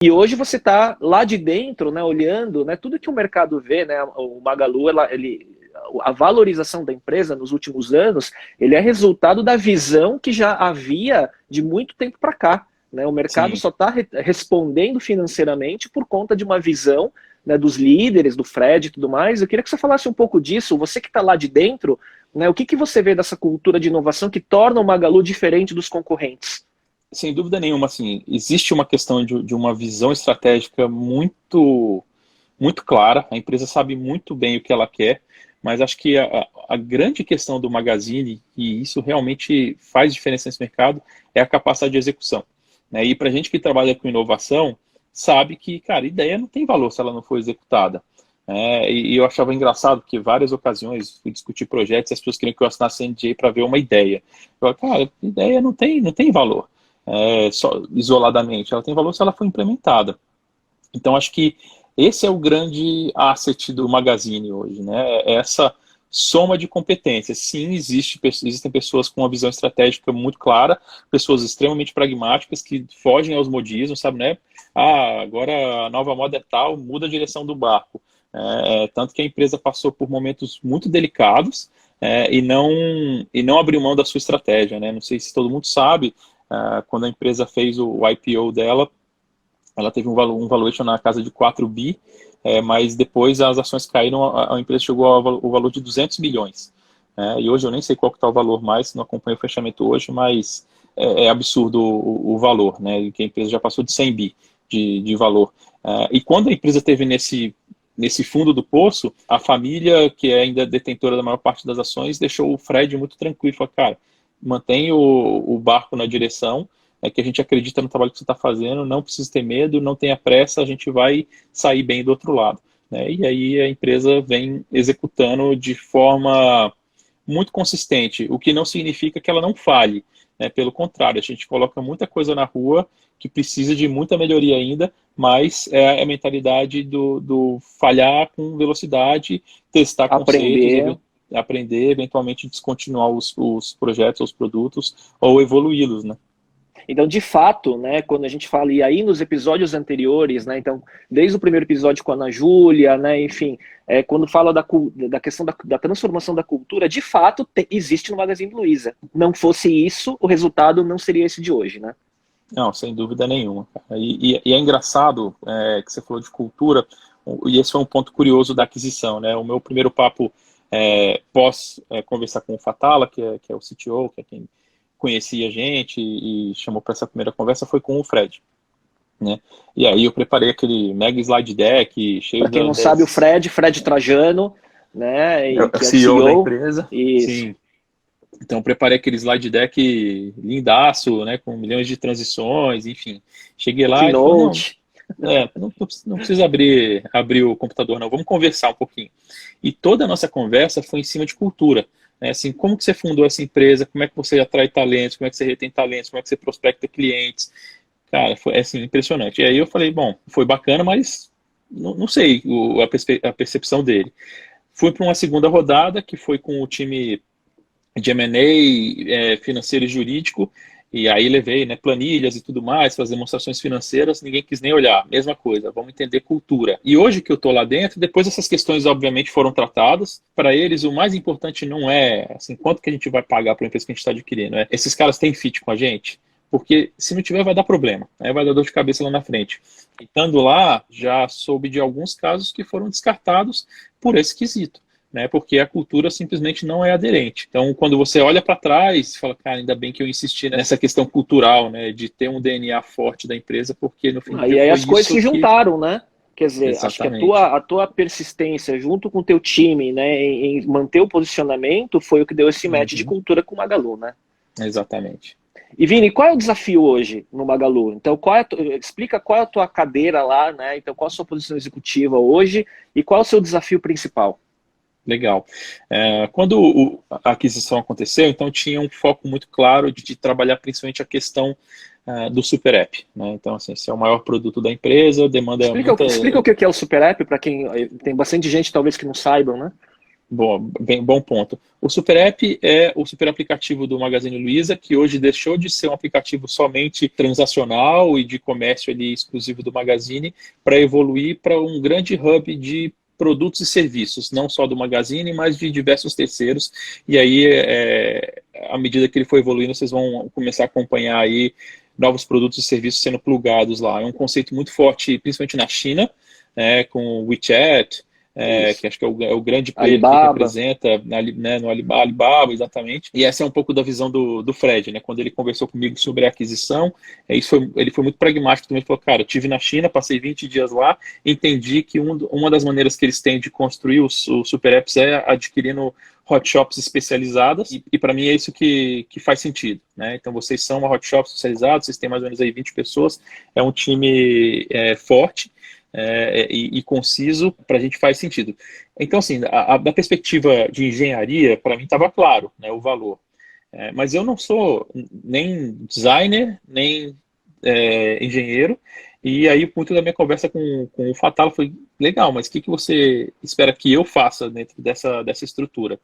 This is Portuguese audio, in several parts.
E hoje você está lá de dentro, né, olhando, né, tudo que o mercado vê, né, o Magalu, a valorização da empresa nos últimos anos, ele é resultado da visão que já havia de muito tempo para cá. Né? O mercado Sim. só está respondendo financeiramente por conta de uma visão, né, dos líderes, do Fred e tudo mais. Eu queria que você falasse um pouco disso, você que está lá de dentro, né, o que você vê dessa cultura de inovação que torna o Magalu diferente dos concorrentes? Sem dúvida nenhuma, assim, existe uma questão de uma visão estratégica muito, muito clara, a empresa sabe muito bem o que ela quer, mas acho que a grande questão do Magazine, e isso realmente faz diferença nesse mercado, é a capacidade de execução. Né? E para a gente que trabalha com inovação, sabe que, cara, ideia não tem valor se ela não for executada. E eu achava engraçado, porque várias ocasiões fui discutir projetos e as pessoas queriam que eu assinasse NDA para ver uma ideia. Eu falei, cara, ideia não tem valor só isoladamente, ela tem valor se ela for implementada. Então, acho que esse é o grande asset do Magazine hoje, né? É essa soma de competências. Sim, existem pessoas com uma visão estratégica muito clara, pessoas extremamente pragmáticas que fogem aos modismos, sabe, né? Ah, agora a nova moda é tal, muda a direção do barco. Tanto que a empresa passou por momentos muito delicados e não abriu mão da sua estratégia, né? Não sei se todo mundo sabe, quando a empresa fez o IPO dela, ela teve um valuation na casa de 4 bi, mas depois as ações caíram, a empresa chegou ao valor de 200 milhões. E hoje eu nem sei qual que está o valor mais, não acompanho o fechamento hoje, mas é absurdo o valor, né? Que a empresa já passou de 100 bi de valor. E quando a empresa teve nesse fundo do poço, a família, que é ainda detentora da maior parte das ações, deixou o Fred muito tranquilo, falou, cara, mantém o barco na direção, que a gente acredita no trabalho que você está fazendo, não precisa ter medo, não tenha pressa, a gente vai sair bem do outro lado. Né? E aí a empresa vem executando de forma muito consistente, o que não significa que ela não falhe. Né? Pelo contrário, a gente coloca muita coisa na rua que precisa de muita melhoria ainda, mas é a mentalidade do falhar com velocidade, testar conceitos, Aprender. aprender, eventualmente descontinuar os projetos, os produtos, ou evoluí-los, né? Então, de fato, né, quando a gente fala, e aí nos episódios anteriores, né, então, desde o primeiro episódio com a Ana Júlia, né, enfim, quando fala da questão da transformação da cultura, de fato, existe no Magazine Luiza. Não fosse isso, o resultado não seria esse de hoje, né? Não, sem dúvida nenhuma. E é engraçado que você falou de cultura, e esse foi um ponto curioso da aquisição, né? O meu primeiro papo pós conversar com o Fatala, que é o CTO, que é quem conhecia a gente e chamou para essa primeira conversa, foi com o Fred. Né? E aí eu preparei aquele mega slide deck cheio Para quem não sabe, o das... Fred Trajano, né, É e o que é o CEO da CEO, empresa. isso. Sim. Então, preparei aquele slide deck lindaço, né, com milhões de transições, enfim. Cheguei lá e ele falou, não, Keynote. não precisa abrir o computador, não, vamos conversar um pouquinho. E toda a nossa conversa foi em cima de cultura. Né, assim, como que você fundou essa empresa, como é que você atrai talentos, como é que você retém talentos, como é que você prospecta clientes. Cara, foi assim, impressionante. E aí eu falei, bom, foi bacana, mas não sei a percepção dele. Fui para uma segunda rodada, que foi com o time de M&A, financeiro e jurídico, e aí levei, né, planilhas e tudo mais, fazer demonstrações financeiras, ninguém quis nem olhar, mesma coisa, vamos entender cultura. E hoje que eu estou lá dentro, depois essas questões obviamente foram tratadas, para eles o mais importante não é assim, quanto que a gente vai pagar para a empresa que a gente está adquirindo, esses caras têm fit com a gente? Porque se não tiver vai dar problema, vai dar dor de cabeça lá na frente. E estando lá, já soube de alguns casos que foram descartados por esse quesito. Né, porque a cultura simplesmente não é aderente. Então, quando você olha para trás, fala, cara, ainda bem que eu insisti nessa questão cultural, né, de ter um DNA forte da empresa, porque no fim do dia E aí foi as coisas isso se que... juntaram, né? Quer dizer, acho que Exatamente. a tua persistência junto com o teu time, né, em manter o posicionamento foi o que deu esse match de Uhum. cultura com o Magalu, né? Exatamente. E Vini, qual é o desafio hoje no Magalu? Então, explica qual é a tua cadeira lá, né? Então, qual a sua posição executiva hoje e qual é o seu desafio principal? Legal. Quando a aquisição aconteceu, então tinha um foco muito claro de trabalhar principalmente a questão do Super App. Né? Então, assim, esse é o maior produto da empresa, demanda muita... Explica o que é o Super App para quem tem bastante gente talvez que não saibam, né? Bom ponto. O Super App é o super aplicativo do Magazine Luiza, que hoje deixou de ser um aplicativo somente transacional e de comércio ali exclusivo do Magazine, para evoluir para um grande hub de produtos e serviços, não só do Magazine, mas de diversos terceiros. E aí, à medida que ele for evoluindo, vocês vão começar a acompanhar aí novos produtos e serviços sendo plugados lá. É um conceito muito forte, principalmente na China, com o WeChat, que acho que é o grande player Alibaba. Que representa, né, no Alibaba, exatamente. E essa é um pouco da visão do Fred, né? Quando ele conversou comigo sobre a aquisição, ele foi muito pragmático também. Ele falou, cara, eu estive na China, passei 20 dias lá, entendi que uma das maneiras que eles têm de construir os Super Apps é adquirindo hot shops especializadas, e para mim é isso que faz sentido, né? Então vocês são uma hot shop especializada, vocês têm mais ou menos aí 20 pessoas, é um time forte, e conciso, para a gente faz sentido. Então, assim, da perspectiva de engenharia, para mim estava claro, né, o valor. Mas eu não sou nem designer, nem engenheiro, e aí muito da minha conversa com o Fatalo foi, legal, mas o que você espera que eu faça dentro dessa estrutura?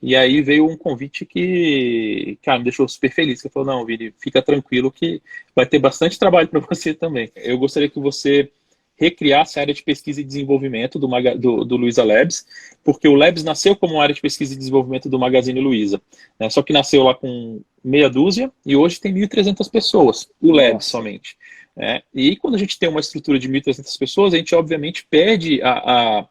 E aí veio um convite que, cara, me deixou super feliz, que falou, não, Vini, fica tranquilo que vai ter bastante trabalho para você também. Eu gostaria que você recriasse a área de pesquisa e desenvolvimento do Luiza Labs, porque o Labs nasceu como área de pesquisa e desenvolvimento do Magazine Luiza, né? Só que nasceu lá com meia dúzia e hoje tem 1.300 pessoas, o Labs somente. E quando a gente tem uma estrutura de 1.300 pessoas, a gente obviamente perde a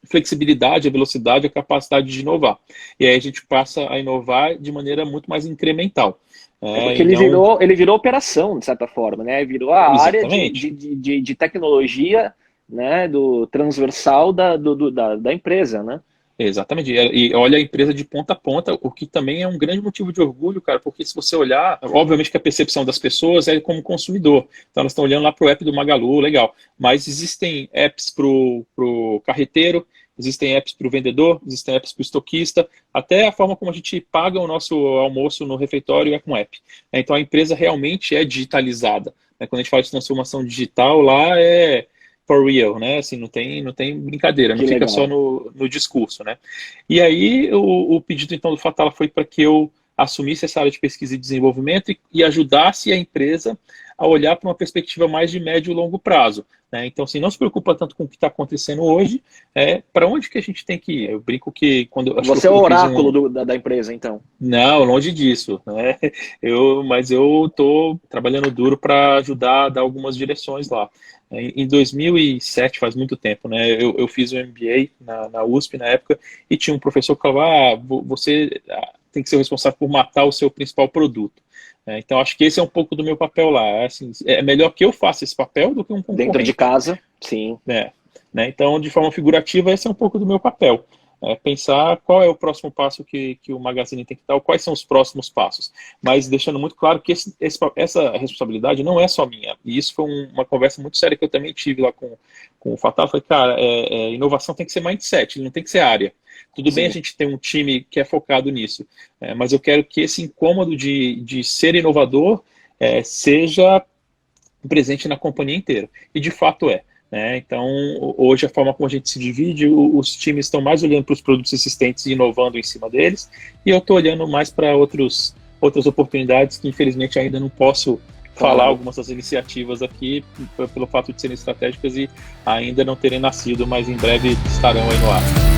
flexibilidade, a velocidade, a capacidade de inovar. E aí a gente passa a inovar de maneira muito mais incremental. Porque ele virou operação, de certa forma, né? Virou a Exatamente. Área de tecnologia, né, do transversal da empresa, né? Exatamente, e olha a empresa de ponta a ponta, o que também é um grande motivo de orgulho, cara, porque se você olhar, obviamente que a percepção das pessoas é como consumidor, então elas estão olhando lá para o app do Magalu, legal, mas existem apps para o carreteiro, existem apps para o vendedor, existem apps para o estoquista, até a forma como a gente paga o nosso almoço no refeitório é com app. Então a empresa realmente é digitalizada. Quando a gente fala de transformação digital, lá é for real, né? Assim, não tem brincadeira, não fica só no discurso, né? E aí o pedido então do Fatala foi para que eu assumisse essa área de pesquisa e desenvolvimento e ajudasse a empresa a olhar para uma perspectiva mais de médio e longo prazo, né? Então, assim, não se preocupa tanto com o que está acontecendo hoje, para onde que a gente tem que ir? Eu brinco que quando... Você é o oráculo da empresa, então? Não, longe disso, né? Mas eu estou trabalhando duro para ajudar a dar algumas direções lá. Em 2007, faz muito tempo, né? Eu fiz o MBA na USP na época e tinha um professor que falava, você tem que ser o responsável por matar o seu principal produto. Então, acho que esse é um pouco do meu papel lá. Assim, é melhor que eu faça esse papel do que um concorrente. Dentro de casa, sim. Né? Então, de forma figurativa, esse é um pouco do meu papel. Pensar qual é o próximo passo que o Magazine tem que dar, quais são os próximos passos. Mas deixando muito claro que essa responsabilidade não é só minha. E isso foi uma conversa muito séria que eu também tive lá com o Fatalo. Falei, cara, inovação tem que ser mindset, não tem que ser área. Tudo bem a gente ter um time que é focado nisso, mas eu quero que esse incômodo de ser inovador seja presente na companhia inteira. E de fato é. Então, hoje a forma como a gente se divide, os times estão mais olhando para os produtos existentes e inovando em cima deles, e eu estou olhando mais para outras oportunidades que infelizmente ainda não posso falar algumas das iniciativas aqui, pelo fato de serem estratégicas e ainda não terem nascido, mas em breve estarão aí no ar.